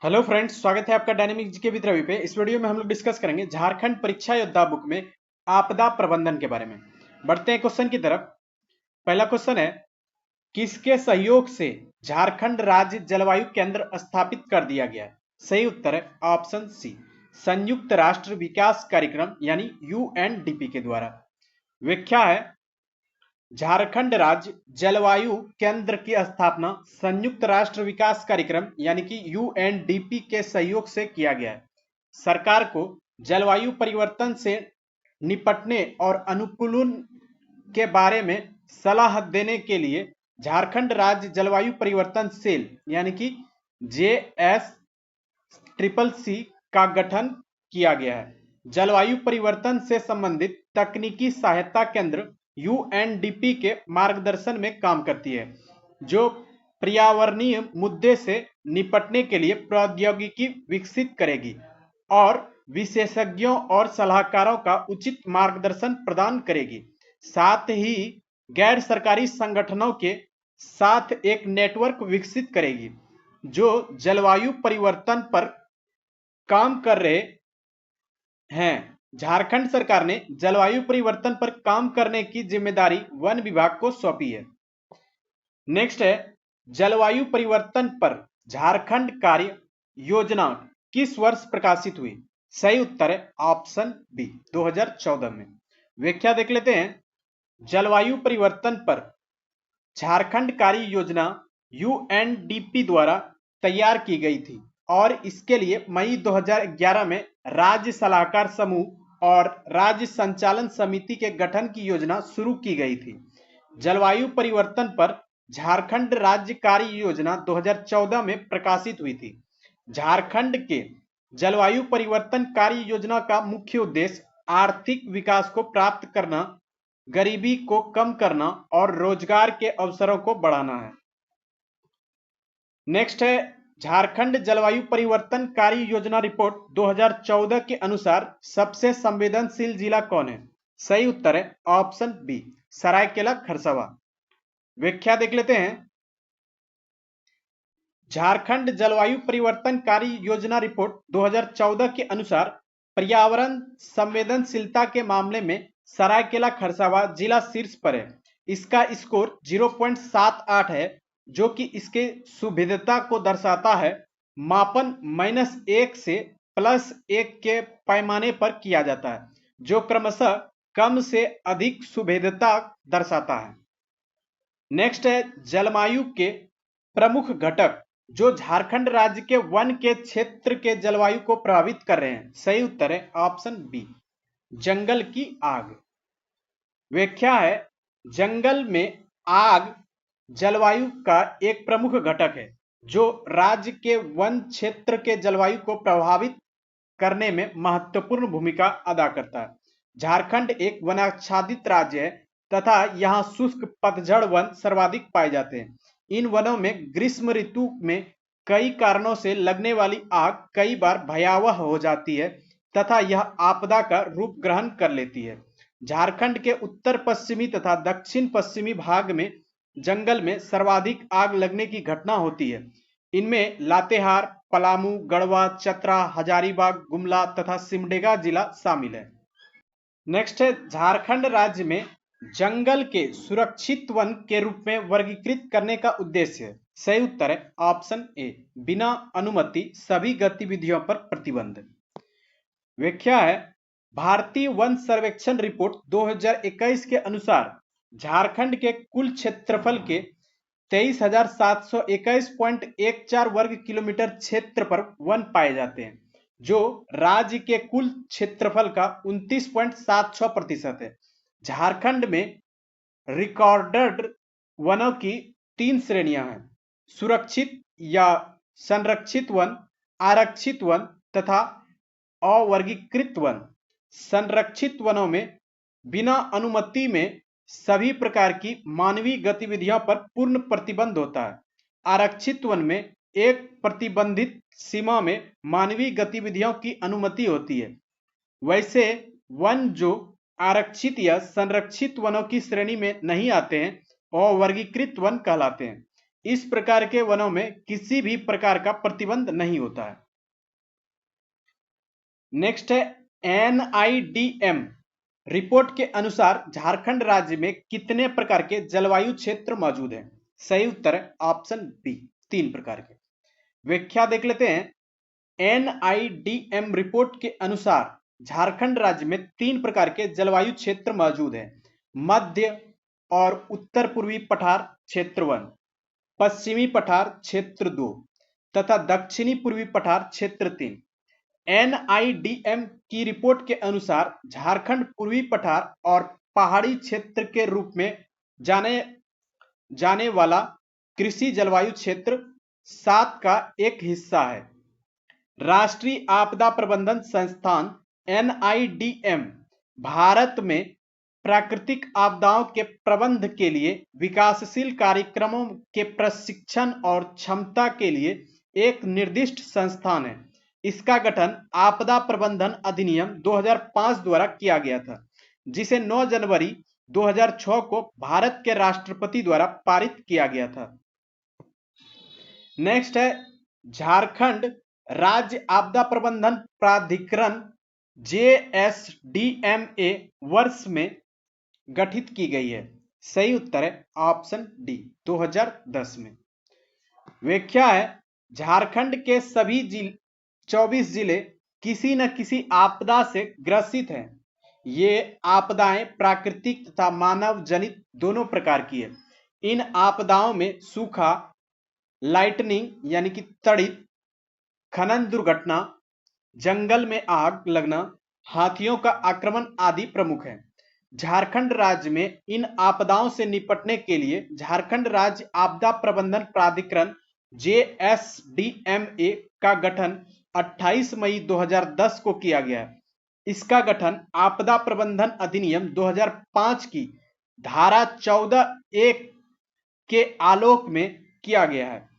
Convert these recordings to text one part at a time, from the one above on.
Hello friends, स्वागत है आपका डायनेमिक जीके विद रवि पे। इस वीडियो में हम लोग डिस्कस करेंगे झारखंड परीक्षा योद्धा बुक में आपदा प्रबंधन के बारे में। बढ़ते हैं क्वेश्चन की तरफ। पहला क्वेश्चन है, किसके सहयोग से झारखंड राज्य जलवायु केंद्र स्थापित कर दिया गया है? सही उत्तर है ऑप्शन सी, संयुक्त राष्ट्र विकास कार्यक्रम यानी यूएनडीपी के द्वारा। व्याख्या है, झारखंड राज्य जलवायु केंद्र की स्थापना संयुक्त राष्ट्र विकास कार्यक्रम यानी कि यूएनडीपी के सहयोग से किया गया है। सरकार को जलवायु परिवर्तन से निपटने और अनुकूलन के बारे में सलाह देने के लिए झारखंड राज्य जलवायु परिवर्तन सेल यानी कि JSCCC का गठन किया गया है। जलवायु परिवर्तन से संबंधित तकनीकी सहायता केंद्र यूएनडीपी के मार्गदर्शन में काम करती है, जो पर्यावरणीय मुद्दे से निपटने के लिए प्रौद्योगिकी विकसित करेगी और विशेषज्ञों और सलाहकारों का उचित मार्गदर्शन प्रदान करेगी। साथ ही गैर सरकारी संगठनों के साथ एक नेटवर्क विकसित करेगी जो जलवायु परिवर्तन पर काम कर रहे हैं। झारखंड सरकार ने जलवायु परिवर्तन पर काम करने की जिम्मेदारी वन विभाग को सौंपी है। नेक्स्ट है, जलवायु परिवर्तन पर झारखंड कार्य योजना किस वर्ष प्रकाशित हुई? सही उत्तर है ऑप्शन बी, 2014 में। व्याख्या देख लेते हैं। जलवायु परिवर्तन पर झारखंड कार्य योजना यूएनडीपी द्वारा तैयार की गई थी और इसके लिए मई 2011 में राज्य सलाहकार समूह और राज्य संचालन समिति के गठन की योजना शुरू की गई थी। जलवायु परिवर्तन पर झारखंड राज्य कार्य योजना 2014 में प्रकाशित हुई थी। झारखंड के जलवायु परिवर्तन कार्य योजना का मुख्य उद्देश्य आर्थिक विकास को प्राप्त करना, गरीबी को कम करना और रोजगार के अवसरों को बढ़ाना है। नेक्स्ट है, झारखंड जलवायु परिवर्तन कार्य योजना रिपोर्ट 2014 के अनुसार सबसे संवेदनशील जिला कौन है? सही उत्तर है ऑप्शन बी, सरायकेला खरसावां। व्याख्या देख लेते हैं। झारखंड जलवायु परिवर्तन कार्य योजना रिपोर्ट 2014 के अनुसार पर्यावरण संवेदनशीलता के मामले में सरायकेला खरसावां जिला शीर्ष पर है। इसका स्कोर 0.78 है, जो कि इसके सुभेद्यता को दर्शाता है। मापन -1 से +1 के पैमाने पर किया जाता है, जो क्रमशः कम से अधिक सुभेद्यता दर्शाता है। नेक्स्ट है, जलवायु के प्रमुख घटक जो झारखंड राज्य के वन के क्षेत्र के जलवायु को प्रभावित कर रहे हैं। सही उत्तर है ऑप्शन बी, जंगल की आग। व्याख्या है, जंगल में आग जलवायु का एक प्रमुख घटक है जो राज्य के वन क्षेत्र के जलवायु को प्रभावित करने में महत्वपूर्ण भूमिका अदा करता है। झारखंड एक वनाच्छादित राज्य है तथा यहाँ शुष्क पतझड़ वन सर्वाधिक पाए जाते हैं। इन वनों में ग्रीष्म ऋतु में कई कारणों से लगने वाली आग कई बार भयावह हो जाती है तथा यह आपदा का रूप ग्रहण कर लेती है। झारखंड के उत्तर पश्चिमी तथा दक्षिण पश्चिमी भाग में जंगल में सर्वाधिक आग लगने की घटना होती है। इनमें लातेहार, पलामू, गढ़वा, चतरा, हजारीबाग, गुमला तथा सिमडेगा जिला शामिल है। नेक्स्ट है, झारखंड राज्य में जंगल के सुरक्षित वन के रूप में वर्गीकृत करने का उद्देश्य है। सही उत्तर है ऑप्शन ए, बिना अनुमति सभी गतिविधियों पर प्रतिबंध। व्याख्या है, भारतीय वन सर्वेक्षण रिपोर्ट 2021 के अनुसार झारखंड के कुल क्षेत्रफल के 23,721.14 वर्ग किलोमीटर क्षेत्र पर वन पाए जाते हैं, जो राज्य के कुल क्षेत्रफल का 29.76% है। झारखंड में रिकॉर्डेड वनों की 3 श्रेणियां हैं: सुरक्षित या संरक्षित वन, आरक्षित वन तथा अवर्गीकृत वन। संरक्षित वनों में बिना अनुमति में सभी प्रकार की मानवीय गतिविधियों पर पूर्ण प्रतिबंध होता है। आरक्षित वन में एक प्रतिबंधित सीमा में मानवीय गतिविधियों की अनुमति होती है। वैसे वन जो आरक्षित या संरक्षित वनों की श्रेणी में नहीं आते हैं, अवर्गीकृत वन कहलाते हैं। इस प्रकार के वनों में किसी भी प्रकार का प्रतिबंध नहीं होता है। नेक्स्ट है NIDM रिपोर्ट के अनुसार झारखंड राज्य में कितने प्रकार के जलवायु क्षेत्र मौजूद हैं? सही उत्तर है ऑप्शन बी, 3 प्रकार के। व्याख्या देख लेते हैं। NIDM रिपोर्ट के अनुसार झारखंड राज्य में 3 प्रकार के जलवायु क्षेत्र मौजूद हैं। मध्य और उत्तर पूर्वी पठार क्षेत्र 1, पश्चिमी पठार क्षेत्र 2 तथा दक्षिणी पूर्वी पठार क्षेत्र 3। NIDM की रिपोर्ट के अनुसार झारखंड पूर्वी पठार और पहाड़ी क्षेत्र के रूप में जाने वाला कृषि जलवायु क्षेत्र 7 का एक हिस्सा है। राष्ट्रीय आपदा प्रबंधन संस्थान NIDM भारत में प्राकृतिक आपदाओं के प्रबंध के लिए विकासशील कार्यक्रमों के प्रशिक्षण और क्षमता के लिए एक निर्दिष्ट संस्थान है। इसका गठन आपदा प्रबंधन अधिनियम 2005 द्वारा किया गया था, जिसे 9 जनवरी 2006 को भारत के राष्ट्रपति द्वारा पारित किया गया था। नेक्स्ट है झारखंड राज्य आपदा प्रबंधन प्राधिकरण JSDMA वर्ष में गठित की गई है। सही उत्तर है ऑप्शन डी, 2010 में। व्याख्या है झारखंड के सभी 24 जिले किसी न किसी आपदा से ग्रसित हैं। ये आपदाएं प्राकृतिक तथा मानव जनित दोनों प्रकार की है। इन आपदाओं में सूखा, लाइटनिंग यानी कि तड़ित, खनन दुर्घटना, जंगल में आग लगना, हाथियों का आक्रमण आदि प्रमुख है। झारखंड राज्य में इन आपदाओं से निपटने के लिए झारखंड राज्य आपदा प्रबंधन प्राधिकरण JSDMA का गठन 28 मई 2010 को किया गया है। इसका गठन आपदा प्रबंधन अधिनियम 2005 की धारा 14(1) के आलोक में किया गया है।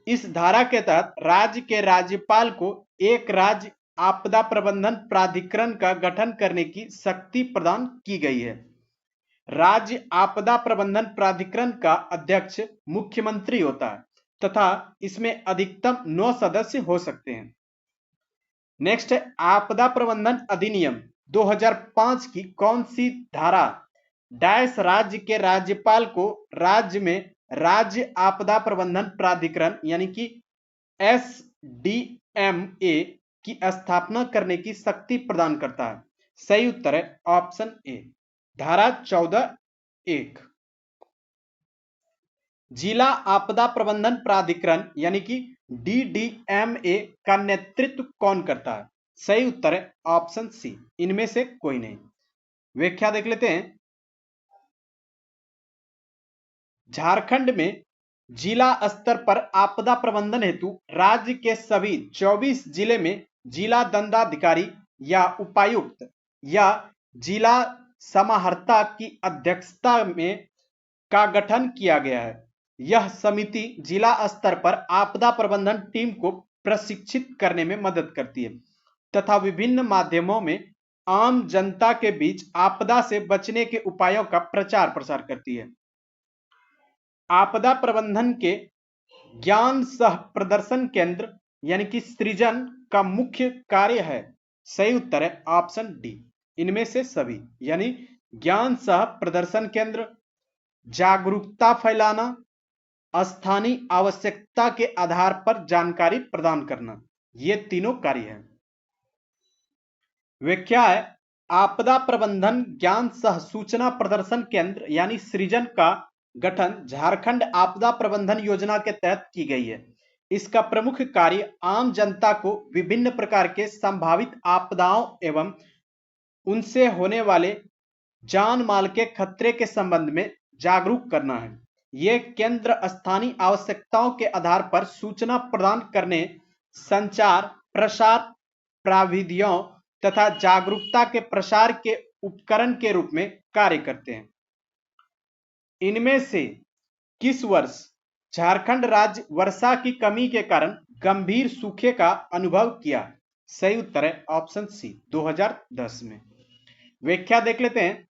इस धारा के तहत राज्य के राज्यपाल को एक राज्य आपदा प्रबंधन प्राधिकरण का गठन करने की शक्ति प्रदान की गई है। राज्य आपदा प्रबंधन प्राधिकरण का अध्यक्ष मुख्यमंत्री होता है तथा इसमें अधिकतम 9 सदस्य हो सकते हैं। नेक्स्ट है आपदा प्रबंधन अधिनियम 2005 की कौन सी धारा डैश राज्य के राज्यपाल को राज्य में राज्य आपदा प्रबंधन प्राधिकरण यानी कि SDMA की स्थापना करने की शक्ति प्रदान करता है? सही उत्तर है ऑप्शन ए, धारा 14(1). जिला आपदा प्रबंधन प्राधिकरण यानी कि DDMA का नेतृत्व कौन करता है? सही उत्तर है ऑप्शन सी, इनमें से कोई नहीं। व्याख्या देख लेते हैं। झारखंड में जिला स्तर पर आपदा प्रबंधन हेतु राज्य के सभी 24 जिले में जिला दंडाधिकारी या उपायुक्त या जिला समाहर्ता की अध्यक्षता में का गठन किया गया है। यह समिति जिला स्तर पर आपदा प्रबंधन टीम को प्रशिक्षित करने में मदद करती है तथा विभिन्न माध्यमों में आम जनता के बीच आपदा से बचने के उपायों का प्रचार प्रसार करती है। आपदा प्रबंधन के ज्ञान सह प्रदर्शन केंद्र यानी कि सृजन का मुख्य कार्य है? सही उत्तर है ऑप्शन डी, इनमें से सभी, यानी ज्ञान सह प्रदर्शन केंद्र, जागरूकता फैलाना, स्थानीय आवश्यकता के आधार पर जानकारी प्रदान करना, ये तीनों कार्य हैं। व्याख्या है आपदा प्रबंधन ज्ञान सह सूचना प्रदर्शन केंद्र यानी सृजन का गठन झारखंड आपदा प्रबंधन योजना के तहत की गई है। इसका प्रमुख कार्य आम जनता को विभिन्न प्रकार के संभावित आपदाओं एवं उनसे होने वाले जान माल के खतरे के संबंध में जागरूक करना है। यह केंद्र स्थानीय आवश्यकताओं के आधार पर सूचना प्रदान करने, संचार प्रसार प्रविधियों तथा जागरूकता के प्रसार के उपकरण के रूप में कार्य करते हैं। इनमें से किस वर्ष झारखंड राज्य वर्षा की कमी के कारण गंभीर सूखे का अनुभव किया? सही उत्तर है ऑप्शन सी, 2010 में। व्याख्या देख लेते हैं।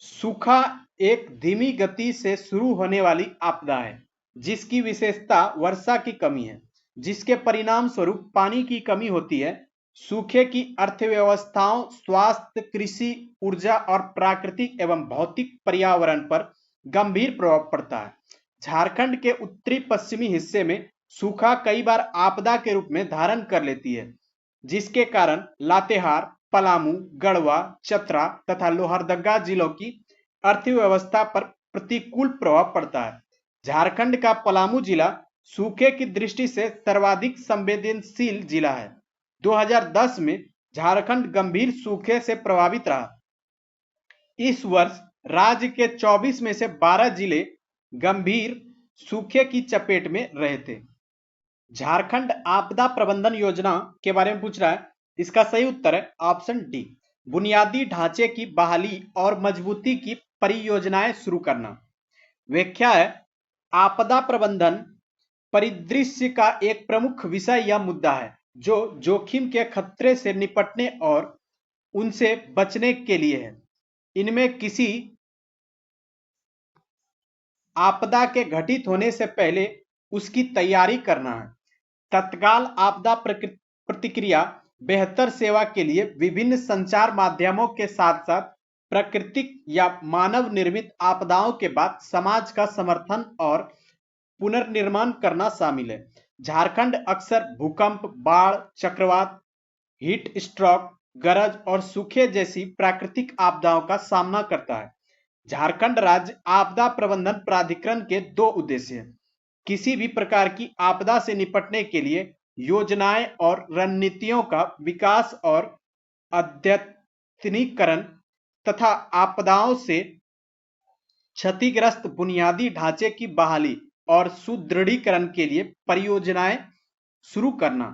सूखा एक धीमी गति से शुरू होने वाली आपदा है जिसकी विशेषता वर्षा की कमी है, जिसके परिणाम स्वरूप पानी की कमी होती है। सूखे की अर्थव्यवस्थाओं, स्वास्थ्य, कृषि, ऊर्जा और प्राकृतिक एवं भौतिक पर्यावरण पर गंभीर प्रभाव पड़ता है। झारखंड के उत्तरी पश्चिमी हिस्से में सूखा कई बार आपदा के रूप में धारण कर लेती है, जिसके कारण लातेहार, पलामू, गढ़वा, चतरा तथा लोहरदगा जिलों की अर्थव्यवस्था पर प्रतिकूल प्रभाव पड़ता है। झारखंड का पलामू जिला सूखे की दृष्टि से सर्वाधिक संवेदनशील जिला है। 2010 में झारखंड गंभीर सूखे से प्रभावित रहा। इस वर्ष राज्य के 24 में से 12 जिले गंभीर सूखे की चपेट में रहे थे। झारखंड आपदा प्रबंधन योजना के बारे में पूछ रहा है। इसका सही उत्तर है ऑप्शन डी, बुनियादी ढांचे की बहाली और मजबूती की परियोजनाएं शुरू करना। व्याख्या है, आपदा प्रबंधन परिदृश्य का एक प्रमुख विषय या मुद्दा है जो जोखिम के खतरे से निपटने और उनसे बचने के लिए है। इनमें किसी आपदा के घटित होने से पहले उसकी तैयारी करना है, तत्काल आपदा प्रतिक्रिया, बेहतर सेवा के लिए विभिन्न संचार माध्यमों के साथ साथ प्राकृतिक या मानव निर्मित आपदाओं के बाद समाज का समर्थन और पुनर्निर्माण करना शामिल है। झारखंड अक्सर भूकंप, बाढ़, चक्रवात, हीट स्ट्रोक, गरज और सूखे जैसी प्राकृतिक आपदाओं का सामना करता है। झारखंड राज्य आपदा प्रबंधन प्राधिकरण के 2 उद्देश्य हैं। किसी भी प्रकार की आपदा से निपटने के लिए योजनाएं और रणनीतियों का विकास और अद्यतनीकरण तथा आपदाओं से क्षतिग्रस्त बुनियादी ढांचे की बहाली और सुदृढ़ीकरण के लिए परियोजनाएं शुरू करना।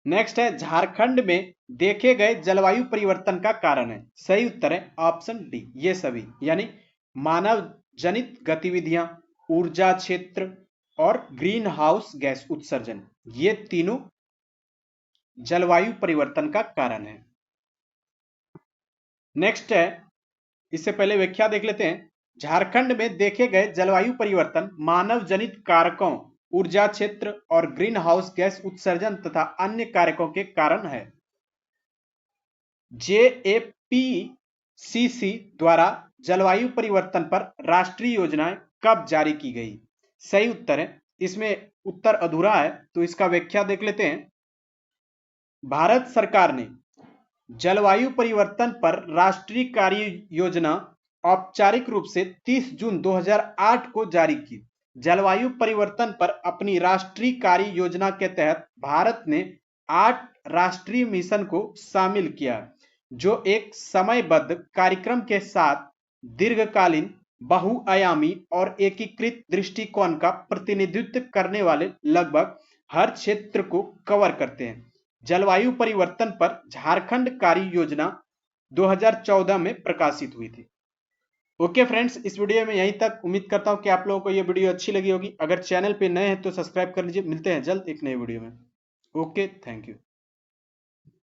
नेक्स्ट है, झारखंड में देखे गए जलवायु परिवर्तन का कारण है। सही उत्तर है ऑप्शन डी, ये सभी, यानी मानव जनित गतिविधियां, ऊर्जा क्षेत्र और ग्रीन हाउस गैस उत्सर्जन, ये तीनों जलवायु परिवर्तन का कारण है। नेक्स्ट है, इससे पहले व्याख्या देख लेते हैं। झारखंड में देखे गए जलवायु परिवर्तन मानव जनित कारकों, ऊर्जा क्षेत्र और ग्रीन हाउस गैस उत्सर्जन तथा अन्य कारकों के कारण है। JAPCC द्वारा जलवायु परिवर्तन पर राष्ट्रीय योजनाएं कब जारी की गई? सही उत्तर है, इसमें उत्तर अधूरा है तो इसका व्याख्या देख लेते हैं। भारत सरकार ने जलवायु परिवर्तन पर राष्ट्रीय कार्य योजना औपचारिक रूप से 30 जून 2008 को जारी की। जलवायु परिवर्तन पर अपनी राष्ट्रीय कार्य योजना के तहत भारत ने 8 राष्ट्रीय मिशन को शामिल किया, जो एक समयबद्ध कार्यक्रम के साथ दीर्घकालीन, बहुआयामी और एकीकृत दृष्टिकोण का प्रतिनिधित्व करने वाले लगभग हर क्षेत्र को कवर करते हैं। जलवायु परिवर्तन पर झारखंड कार्य योजना 2014 में प्रकाशित हुई थी। ओके फ्रेंड्स, इस वीडियो में यहीं तक। उम्मीद करता हूं कि आप लोगों को यह वीडियो अच्छी लगी होगी। अगर चैनल पे नए हैं तो सब्सक्राइब कर लीजिए। मिलते हैं जल्द एक नए वीडियो में। Okay, thank you.